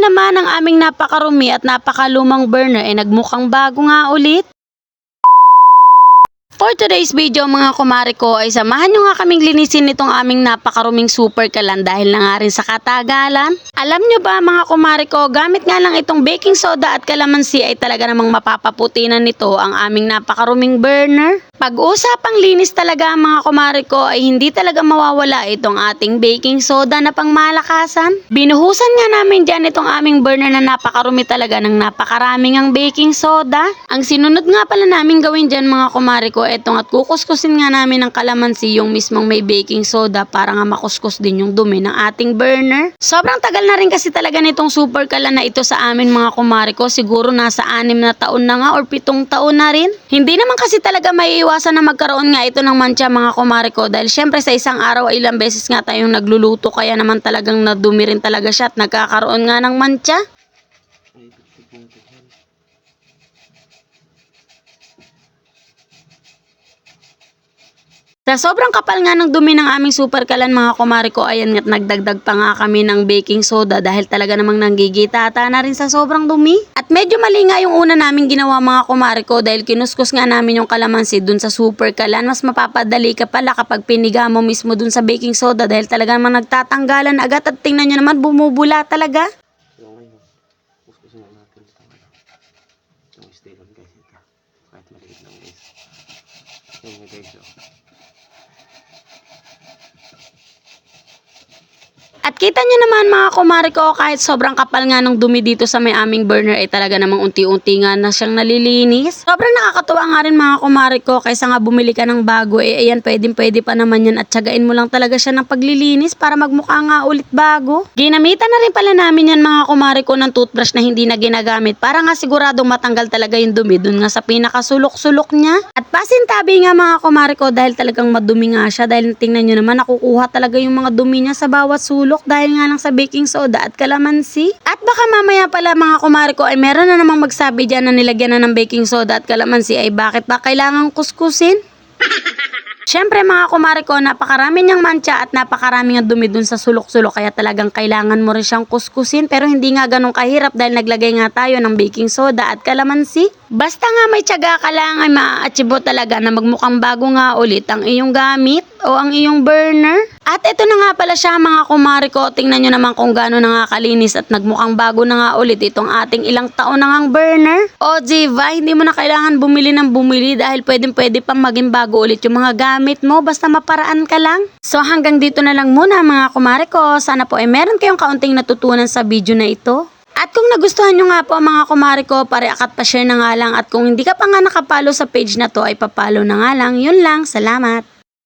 naman ang aming napakarumi at napakalumang burner ay nagmukhang bago nga ulit. For today's video mga kumare ko ay samahan nyo nga kaming linisin nitong aming napakaruming super kalan dahil na nga rin sa katagalan. Alam nyo ba mga kumare ko, gamit nga lang itong baking soda at kalamansi ay talaga namang mapapaputinan nito ang aming napakaruming burner. Pag-usapang linis talaga mga kumare ko ay hindi talaga mawawala itong ating baking soda na pangmalakasan. Binuhusan nga namin dyan itong aming burner na napakarumi talaga ng napakaraming ang baking soda. Ang sinunod nga pala namin gawin dyan mga kumare ko, etong at kukuskusin nga namin ng kalamansi yung mismong may baking soda para nga makuskus din yung dumi ng ating burner. Sobrang tagal na rin kasi talaga nitong super kalan na ito sa amin mga kumare ko. Siguro nasa 6 na taon na nga or 7 taon na rin. Hindi naman kasi talaga maiiwasan na magkaroon nga ito ng mantsa mga kumare ko dahil syempre sa isang araw ay ilang beses nga tayong nagluluto kaya naman talagang nadumi rin talaga siya at nagkakaroon nga ng mantsa. Sa sobrang kapal nga ng dumi ng aming super kalan mga kumare ko, ayan nga't nagdagdag pa nga kami ng baking soda dahil talaga namang nanggigitata na rin sa sobrang dumi. At medyo mali nga yung una naming ginawa mga kumare ko dahil kinuskus nga namin yung kalamansi dun sa super kalan. Mas mapapadali ka pala kapag piniga mo mismo dun sa baking soda dahil talaga namang nagtatanggalan agad at tingnan nyo naman bumubula talaga. So ngayon, kuskusin na natin itong stilon guys. Ito, kahit maliit lang guys. Yun guys. At kita nyo naman mga kumare ko, kahit sobrang kapal nga ng dumi dito sa may aming burner ay talaga namang unti-unti nga na siyang nalilinis. Sobrang nakakatuwa nga rin mga kumare ko, kaysa nga bumili ka ng bago ayan pwede pa naman yan at tsagain mo lang talaga siya ng paglilinis para magmukha nga ulit bago. Ginamitan na rin pala namin yan mga kumare ko ng toothbrush na hindi na ginagamit para nga siguradong matanggal talaga yung dumi dun nga sa pinakasulok-sulok niya. At pasintabi nga mga kumare ko dahil talagang madumi nga siya dahil tingnan nyo naman nakukuha talaga yung mga dumi niya sa bawat sulok dahil nga lang sa baking soda at kalamansi. At baka mamaya pala mga kumare ko ay meron na namang magsabi dyan na nilagyan na ng baking soda at kalamansi ay bakit ba kailangan kuskusin? Siyempre mga kumare ko, napakarami niyang mantsa at napakarami nga dumi dun sa sulok-sulok kaya talagang kailangan mo rin siyang kuskusin pero hindi nga ganun kahirap dahil naglagay nga tayo ng baking soda at kalamansi. Basta nga may tiyaga ka lang ay maa-achieve talaga na magmukhang bago nga ulit ang iyong gamit o ang iyong burner. At ito na nga pala siya mga kumare ko, tingnan nyo naman kung gaano na nga kalinis at nagmukhang bago na nga ulit itong ating ilang taon na ngang burner. O diva, hindi mo na kailangan bumili ng bumili dahil pwede pang maging bago ulit yung mga gamit mo basta maparaan ka lang. So hanggang dito na lang muna mga kumare ko, sana po ay meron kayong kaunting natutunan sa video na ito. At kung nagustuhan nyo nga po mga kumare ko, pare-akat pa share na nga lang at kung hindi ka pa nga nakapalo sa page na to ay papalo na nga lang. Yun lang, salamat!